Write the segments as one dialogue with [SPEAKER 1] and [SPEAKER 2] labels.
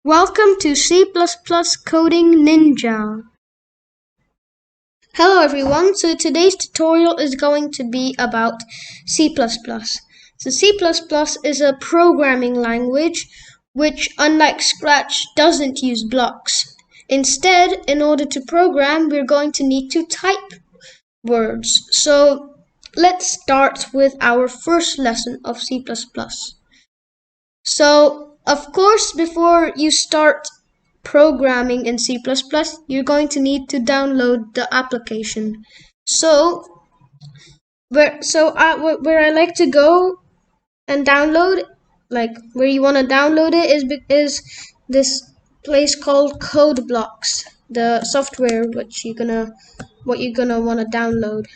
[SPEAKER 1] Welcome to C++ Coding Ninja. Hello everyone, so today's tutorial is going to be about C++. So C++ is a programming language which, unlike Scratch, doesn't use blocks. Instead, in order to program, we're going to need to type words. So let's start with our first lesson of C++. So, of course, before you start programming in C++, you're going to need to download the application. So, where I like to go and download, like where you want to download it is this place called CodeBlocks, the software what you're gonna want to download.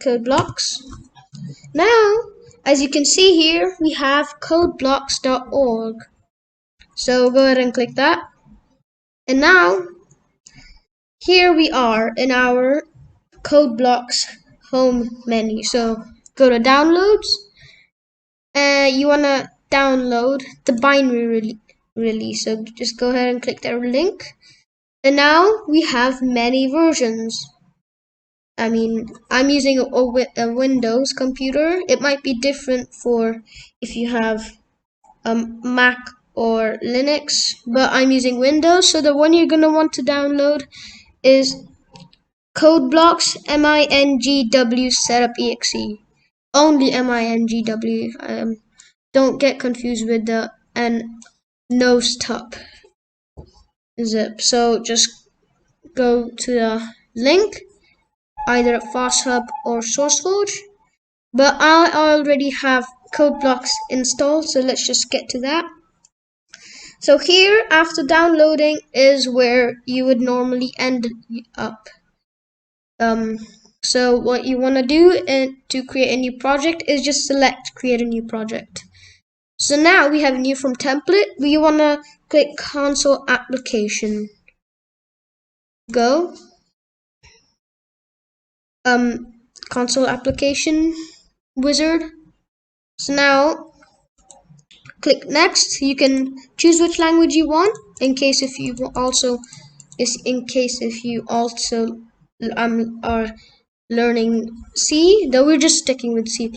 [SPEAKER 1] CodeBlocks. Now, as you can see here, we have codeblocks.org. So go ahead and click that. And now, here we are in our CodeBlocks home menu. So go to downloads. You want to download the binary release. So just go ahead and click that link. And now we have many versions. I mean, I'm using a Windows computer. It might be different for if you have Mac or Linux, but I'm using Windows. So the one you're going to want to download is CodeBlocks MINGW setup exe. Only MINGW. Don't get confused with the NoStup zip. So just go to the link, either at FastHub or SourceForge. But I already have CodeBlocks installed, so let's just get to that. So here, after downloading, is where you would normally end up. So what you want to do to create a new project is just select create a new project. So now we have a new from template. We want to click console application. Go. Console application wizard. So now click next. You can choose which language you want in case if you also are learning C, though we're just sticking with C++.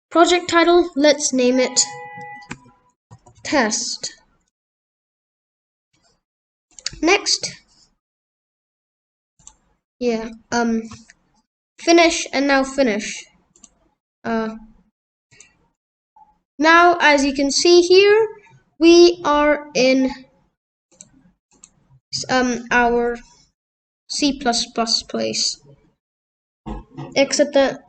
[SPEAKER 1] Project title, let's name it test. Next. Finish, and now finish. Now, as you can see here, we are in our C++ place. Except that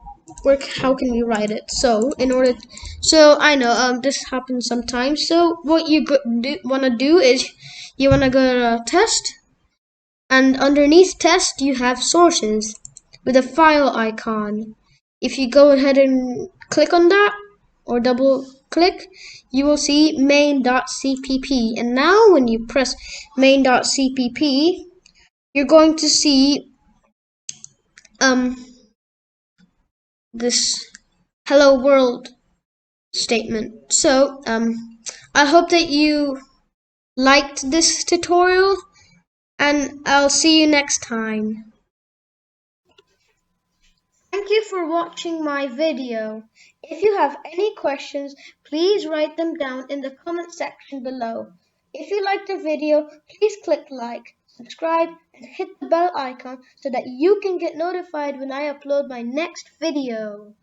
[SPEAKER 1] how can we write it? So I know this happens sometimes. So what you want to do is you want to go to test, and underneath test you have sources with a file icon. If you go ahead and click on that or double click, you will see main.cpp. And now when you press main.cpp, you're going to see this hello world statement. So I hope that you liked this tutorial, and I'll see you next time. Thank you for watching my video. If you have any questions, please write them down in the comment section below. If you liked the video, please click like, subscribe, and hit the bell icon so that you can get notified when I upload my next video.